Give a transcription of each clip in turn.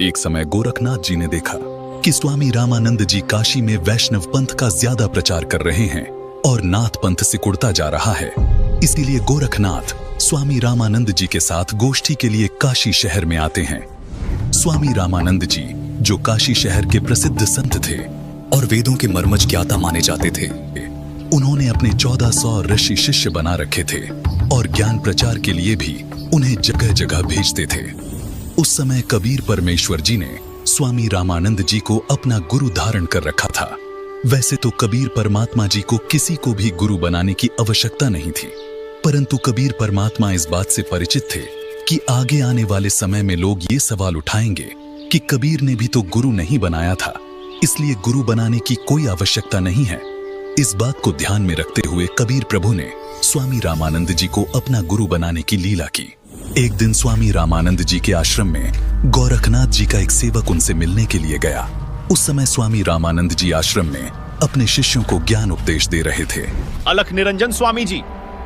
एक समय गोरखनाथ जी ने देखा कि स्वामी रामानंद जी काशी में वैष्णव पंथ का ज्यादा प्रचार कर रहे हैं और नाथ पंथ सिकुड़ता जा रहा है। इसीलिए गोरखनाथ स्वामी रामानंद जी के साथ गोष्ठी के लिए काशी शहर में आते हैं। स्वामी रामानंद जी, जो काशी शहर के प्रसिद्ध संत थे और वेदों के मर्मज्ञ ज्ञाता माने जाते थे, उन्होंने अपने 1400 ऋषि शिष्य बना रखे थे और ज्ञान प्रचार के लिए भी उन्हें जगह जगह भेजते थे। उस समय कबीर परमेश्वर जी ने स्वामी रामानंद जी को अपना गुरु धारण कर रखा था। वैसे तो कबीर परमात्मा जी को किसी को भी गुरु बनाने की आवश्यकता नहीं थी, परंतु कबीर परमात्मा इस बात से परिचित थे कि आगे आने वाले समय में लोग ये सवाल उठाएंगे कि कबीर ने भी तो गुरु नहीं बनाया था, इसलिए गुरु बनाने की कोई आवश्यकता नहीं है। इस बात को ध्यान में रखते हुए कबीर प्रभु ने स्वामी रामानंद जी को अपना गुरु बनाने की लीला की। एक दिन स्वामी रामानंद जी के आश्रम में गोरखनाथ जी का एक सेवक उनसे मिलने के लिए गया। उस समय स्वामी रामानंद जी आश्रम में अपने शिष्यों को ज्ञान उपदेश दे रहे थे। अलख निरंजन स्वामी जी।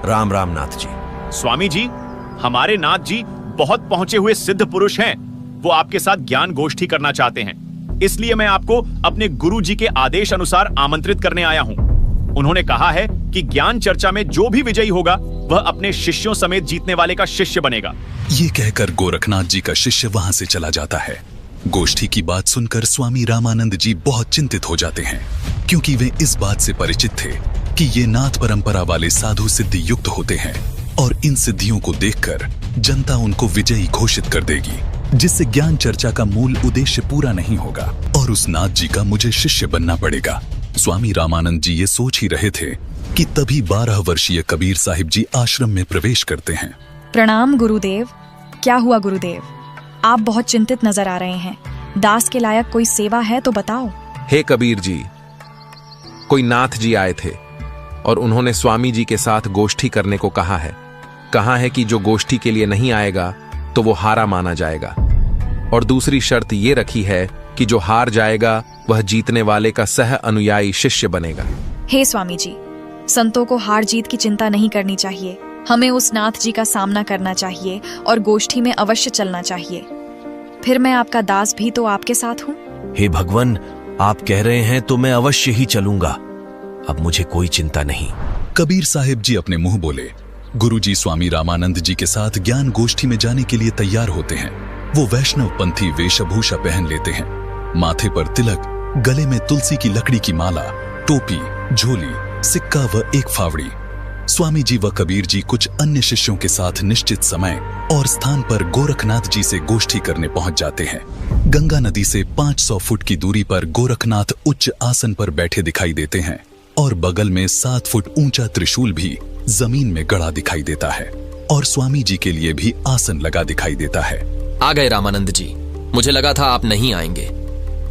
राम राम नाथ जी। स्वामी जी, हमारे नाथ जी बहुत पहुंचे हुए सिद्ध पुरुष हैं। वो आपके साथ ज्ञान गोष्ठी करना चाहते हैं, इसलिए मैं आपको अपने गुरु जी के आदेश अनुसार आमंत्रित करने आया हूँ। उन्होंने कहा है कि ज्ञान चर्चा में जो भी विजयी होगा वह अपने शिष्यों समेत जीतने वाले का शिष्य बनेगा। ये कहकर गोरखनाथ जी का शिष्य वहां से चला जाता है। गोष्ठी की बात सुनकर स्वामी रामानंद जी बहुत चिंतित हो जाते हैं, क्योंकि वे इस बात से परिचित थे कि ये नाथ परंपरा वाले साधु सिद्धि युक्त होते हैं और इन सिद्धियों को देखकर जनता उनको विजयी घोषित कर देगी, जिससे ज्ञान चर्चा का मूल उद्देश्य पूरा नहीं होगा और उस नाथ जी का मुझे शिष्य बनना पड़ेगा। स्वामी रामानंद जी ये सोच ही रहे थे कि तभी 12 वर्षीय कबीर साहिब जी आश्रम में प्रवेश करते हैं। प्रणाम गुरुदेव। क्या हुआ गुरुदेव? आप बहुत चिंतित नजर आ रहे हैं। दास के लायक कोई सेवा है तो बताओ। हे कबीर जी, कोई नाथ जी आए थे और उन्होंने स्वामी जी के साथ गोष्ठी करने को कहा है कि जो गोष्ठी के लिए नहीं आएगा तो वो हारा माना जाएगा, और दूसरी शर्त ये रखी है कि जो हार जाएगा वह जीतने वाले का सह अनुयायी शिष्य बनेगा। हे स्वामी जी, संतों को हार जीत की चिंता नहीं करनी चाहिए। हमें उस नाथ जी का सामना करना चाहिए और गोष्ठी में अवश्य चलना चाहिए। फिर मैं आपका दास भी तो आपके साथ हूँ। हे भगवान, आप कह रहे हैं तो मैं अवश्य ही चलूंगा। अब मुझे कोई चिंता नहीं। कबीर साहिब जी अपने मुंह बोले। गुरुजी स्वामी रामानंद जी के साथ ज्ञान गोष्ठी में जाने के लिए तैयार होते हैं। वो वैष्णव पंथी वेशभूषा पहन लेते हैं, माथे पर तिलक, गले में तुलसी की लकड़ी की माला, टोपी, झोली, सिक्का व एक फावड़ी। स्वामी जी व कबीर जी कुछ अन्य शिष्यों के साथ निश्चित समय और स्थान पर गोरखनाथ जी से गोष्ठी करने पहुंच जाते हैं। गंगा नदी से 500 फुट की दूरी पर गोरखनाथ उच्च आसन पर बैठे दिखाई देते हैं और बगल में 7 फुट ऊंचा त्रिशूल भी जमीन में गड़ा दिखाई देता है और स्वामी जी के लिए भी आसन लगा दिखाई देता है। आ गए रामानंद जी। मुझे लगा था आप नहीं आएंगे,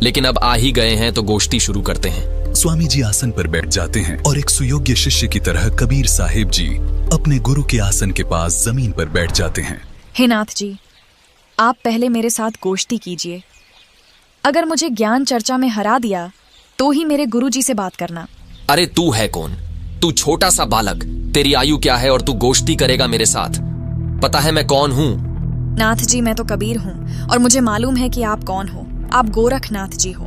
लेकिन अब आ ही गए हैं तो गोष्ठी शुरू करते हैं। स्वामी जी आसन पर बैठ जाते हैं और एक सुयोग्य शिष्य की तरह कबीर साहिब जी अपने गुरु के आसन के पास जमीन पर बैठ जाते हैं। हे नाथ जी, आप पहले मेरे साथ गोष्ठी कीजिए। अगर मुझे ज्ञान चर्चा में हरा दिया तो ही मेरे गुरु जी से बात करना। अरे तू है कौन? तू छोटा सा बालक, तेरी आयु क्या है और तू गोष्ठी करेगा मेरे साथ? पता है मैं कौन हूँ? नाथ जी, मैं तो कबीर हूँ और मुझे मालूम है कि आप कौन हो। आप गोरखनाथ जी हो।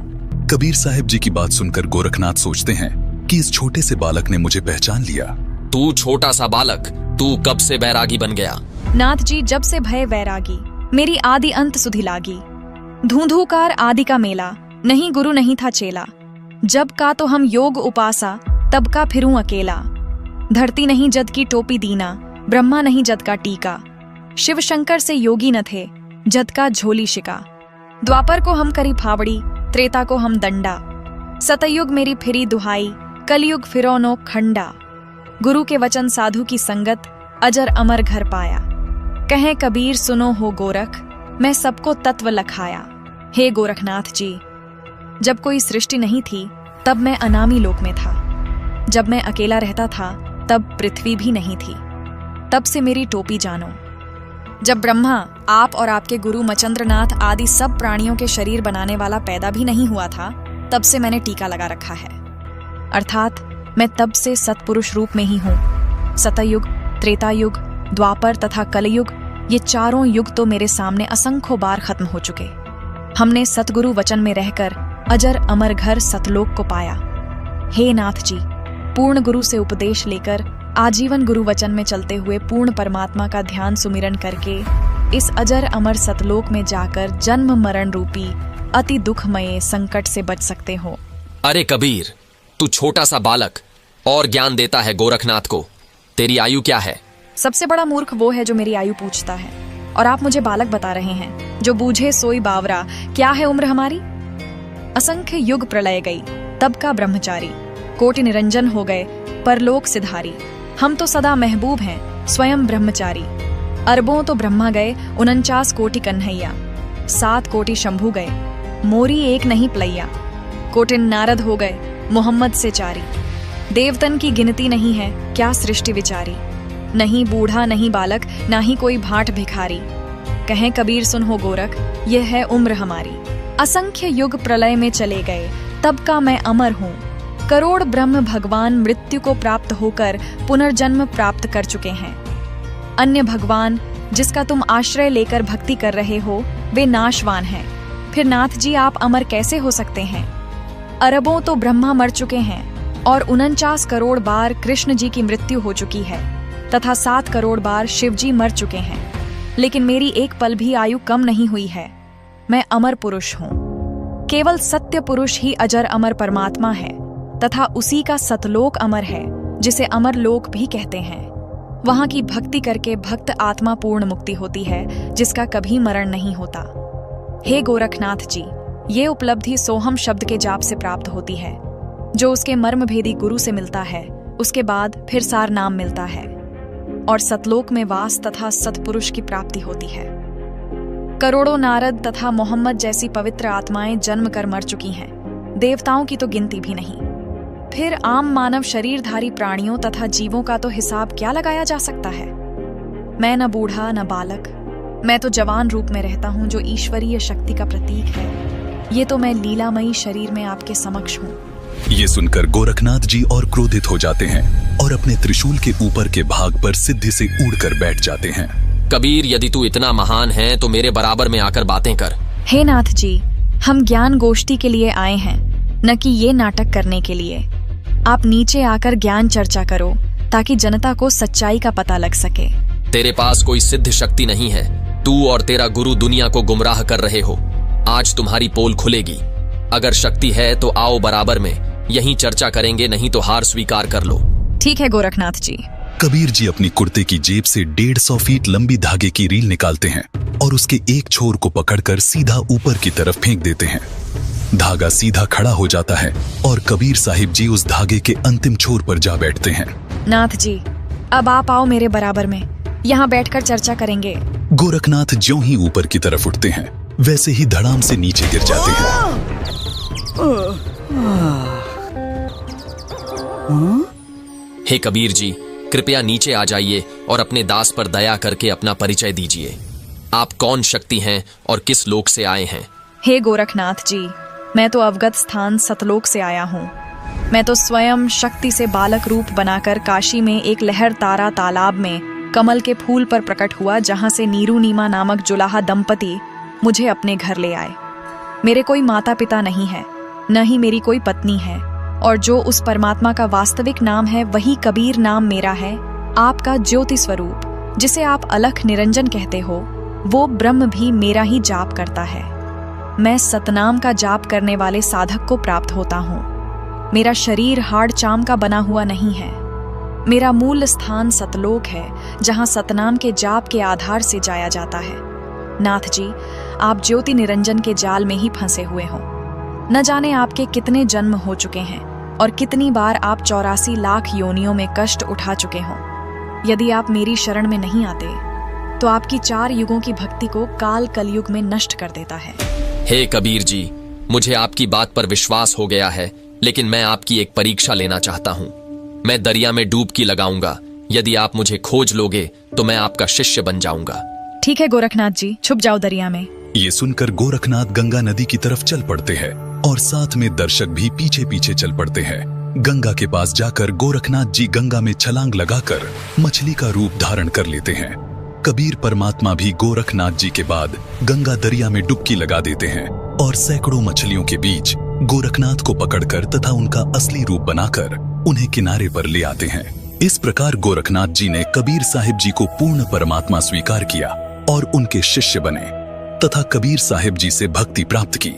कबीर साहिब जी की बात सुनकर गोरखनाथ सोचते हैं कि इस छोटे से बालक ने मुझे पहचान लिया। तू छोटा सा बालक, तू कब से बैरागी बन गया? नाथ जी, जब से भय वैरागी, मेरी आदि अंत सुधि लागी। धूंधूकार आदि का मेला, नहीं गुरु नहीं था चेला। जब का तो हम योग उपासा, तब का फिरूं अकेला। धरती नहीं जद की टोपी दीना, ब्रह्मा नहीं जद का टीका। शिव शंकर से योगी न थे, जद का झोली शिका। द्वापर को हम करी फावड़ी, त्रेता को हम दंडा। सतयुग मेरी फिरी दुहाई, कलयुग फिरो नो खंडा। गुरु के वचन साधु की संगत, अजर अमर घर पाया। कहें कबीर सुनो हो गोरख, मैं सबको तत्व लखाया। हे गोरखनाथ जी, जब कोई सृष्टि नहीं थी तब मैं अनामी लोक में था। जब मैं अकेला रहता था तब पृथ्वी भी नहीं थी। तब से मेरी टोपी जानो। जब ब्रह्मा, आप और आपके गुरु मचंद्रनाथ आदि सब प्राणियों के शरीर बनाने वाला पैदा भी नहीं हुआ था, तब से मैंने टीका लगा रखा है। अर्थात मैं तब से सत्पुरुष रूप में ही हूँ। सतयुग, त्रेतायुग, द्वापर तथा कलयुग, ये चारों युग तो मेरे सामने असंख्यों बार खत्म हो चुके। हमने सतगुरु वचन में रहकर अजर अमर घर सतलोक को पाया। हे नाथ जी, पूर्ण गुरु से उपदेश लेकर आजीवन गुरु वचन में चलते हुए पूर्ण परमात्मा का ध्यान सुमिरन करके इस अजर अमर सतलोक में जाकर जन्म मरण रूपी अति दुखमय संकट से बच सकते हो। अरे कबीर, तू छोटा सा बालक और ज्ञान देता है गोरखनाथ को। तेरी आयु क्या है? सबसे बड़ा मूर्ख वो है जो मेरी आयु पूछता है, और आप मुझे बालक बता रहे हैं। जो बूझे सोई बावरा, क्या है उम्र हमारी? असंख्य युग प्रलय गई, तब का ब्रह्मचारी, कोटि निरंजन हो गए परलोक सिधारी। हम तो सदा महबूब हैं, स्वयं ब्रह्मचारी। अरबों तो ब्रह्मा गए, 49 कोटि कन्हैया। 7 कोटि शंभू गए, मोरी एक नहीं प्लैया। कोटिन नारद हो गए, मोहम्मद से चारी। देवतन की गिनती नहीं है, क्या सृष्टि विचारी। नहीं बूढ़ा नहीं बालक, ना ही कोई भाट भिखारी। कहें कबीर सुन हो गोरख, यह है उम्र हमारी। असंख्य युग प्रलय में चले गए, तब का मैं अमर हूँ। करोड़ ब्रह्म भगवान मृत्यु को प्राप्त होकर पुनर्जन्म प्राप्त कर चुके हैं। अन्य भगवान जिसका तुम आश्रय लेकर भक्ति कर रहे हो, वे नाशवान हैं। फिर नाथ जी आप अमर कैसे हो सकते हैं? अरबों तो ब्रह्मा मर चुके हैं, और 49 करोड़ बार कृष्ण जी की मृत्यु हो चुकी है, तथा 7 करोड़ बार शिव जी मर चुके हैं। लेकिन मेरी एक पल भी आयु कम नहीं हुई है। मैं अमर पुरुष हूँ। केवल सत्य पुरुष ही अजर अमर परमात्मा है, तथा उसी का सतलोक अमर है, जिसे अमर लोक भी कहते हैं। वहां की भक्ति करके भक्त आत्मा पूर्ण मुक्ति होती है, जिसका कभी मरण नहीं होता। हे गोरखनाथ जी, ये उपलब्धि सोहम शब्द के जाप से प्राप्त होती है, जो उसके मर्म भेदी गुरु से मिलता है। उसके बाद फिर सार नाम मिलता है, और सतलोक में वास तथा सतपुरुष की प्राप्ति होती है। करोड़ों नारद तथा मोहम्मद जैसी पवित्र आत्माएं जन्म कर मर चुकी हैं, देवताओं की तो गिनती भी नहीं। फिर आम मानव शरीरधारी प्राणियों तथा जीवों का तो हिसाब क्या लगाया जा सकता है। मैं न बूढ़ा न बालक, मैं तो जवान रूप में रहता हूँ, जो ईश्वरीय शक्ति का प्रतीक है। ये तो मैं लीलामयी शरीर में आपके समक्ष हूँ। ये सुनकर गोरखनाथ जी और क्रोधित हो जाते हैं और अपने त्रिशूल के ऊपर के भाग पर सिद्धि से उड़कर बैठ जाते हैं। कबीर, यदि तू इतना महान है तो मेरे बराबर में आकर बातें कर। हे नाथ जी, हम ज्ञान गोष्ठी के लिए आए हैं, न कि ये नाटक करने के लिए। आप नीचे आकर ज्ञान चर्चा करो, ताकि जनता को सच्चाई का पता लग सके। तेरे पास कोई सिद्ध शक्ति नहीं है। तू और तेरा गुरु दुनिया को गुमराह कर रहे हो। आज तुम्हारी पोल खुलेगी। अगर शक्ति है तो आओ बराबर में, यहीं चर्चा करेंगे, नहीं तो हार स्वीकार कर लो। ठीक है गोरखनाथ जी। कबीर जी अपनी कुर्ते की जेब से 150 फीट लंबी धागे की रील निकालते हैं और उसके एक छोर को पकड़कर सीधा ऊपर की तरफ फेंक देते हैं। धागा सीधा खड़ा हो जाता है और कबीर साहिब जी उस धागे के अंतिम छोर पर जा बैठते हैं। नाथ जी, अब आप आओ मेरे बराबर में, यहाँ बैठकर चर्चा करेंगे। गोरखनाथ ज्यों ही ऊपर की तरफ उठते हैं, वैसे ही धड़ाम से नीचे गिर जाते हैं। हे कबीर जी, कृपया नीचे आ जाइए और अपने दास पर दया करके अपना परिचय दीजिए। आप कौन शक्ति हैं और किस लोक से आए हैं? हे गोरखनाथ जी, मैं तो अवगत स्थान सतलोक से आया हूँ। मैं तो स्वयं शक्ति से बालक रूप बनाकर काशी में एक लहर तारा तालाब में कमल के फूल पर प्रकट हुआ, जहां से नीरू नीमा नामक जुलाहा दंपति मुझे अपने घर ले आए। मेरे कोई माता पिता नहीं है, न ही मेरी कोई पत्नी है, और जो उस परमात्मा का वास्तविक नाम है वही कबीर नाम मेरा है। आपका ज्योति स्वरूप, जिसे आप अलख निरंजन कहते हो, वो ब्रह्म भी मेरा ही जाप करता है। मैं सतनाम का जाप करने वाले साधक को प्राप्त होता हूँ। मेरा शरीर हाड़ चाम का बना हुआ नहीं है। मेरा मूल स्थान सतलोक है, जहाँ सतनाम के जाप के आधार से जाया जाता है। नाथ जी, आप ज्योति निरंजन के जाल में ही फंसे हुए हो। न जाने आपके कितने जन्म हो चुके हैं और कितनी बार आप 84 लाख योनियों में कष्ट उठा चुके हो। यदि आप मेरी शरण में नहीं आते तो आपकी 4 युगों की भक्ति को काल कलयुग में नष्ट कर देता है। हे कबीर जी, मुझे आपकी बात पर विश्वास हो गया है, लेकिन मैं आपकी एक परीक्षा लेना चाहता हूँ। मैं दरिया में डुबकी लगाऊंगा। यदि आप मुझे खोज लोगे तो मैं आपका शिष्य बन जाऊंगा। ठीक है गोरखनाथ जी, छुप जाओ दरिया में। ये सुनकर गोरखनाथ गंगा नदी की तरफ चल पड़ते हैं और साथ में दर्शक भी पीछे पीछे चल पड़ते हैं। गंगा के पास जाकर गोरखनाथ जी गंगा में छलांग लगाकर मछली का रूप धारण कर लेते हैं। कबीर परमात्मा भी गोरखनाथ जी के बाद गंगा दरिया में डुबकी लगा देते हैं। और सैकड़ों मछलियों के बीच गोरखनाथ को पकड़कर तथा उनका असली रूप बनाकर उन्हें किनारे पर ले आते हैं। इस प्रकार गोरखनाथ जी ने कबीर साहिब जी को पूर्ण परमात्मा स्वीकार किया और उनके शिष्य बने तथा कबीर साहिब जी से भक्ति प्राप्त की।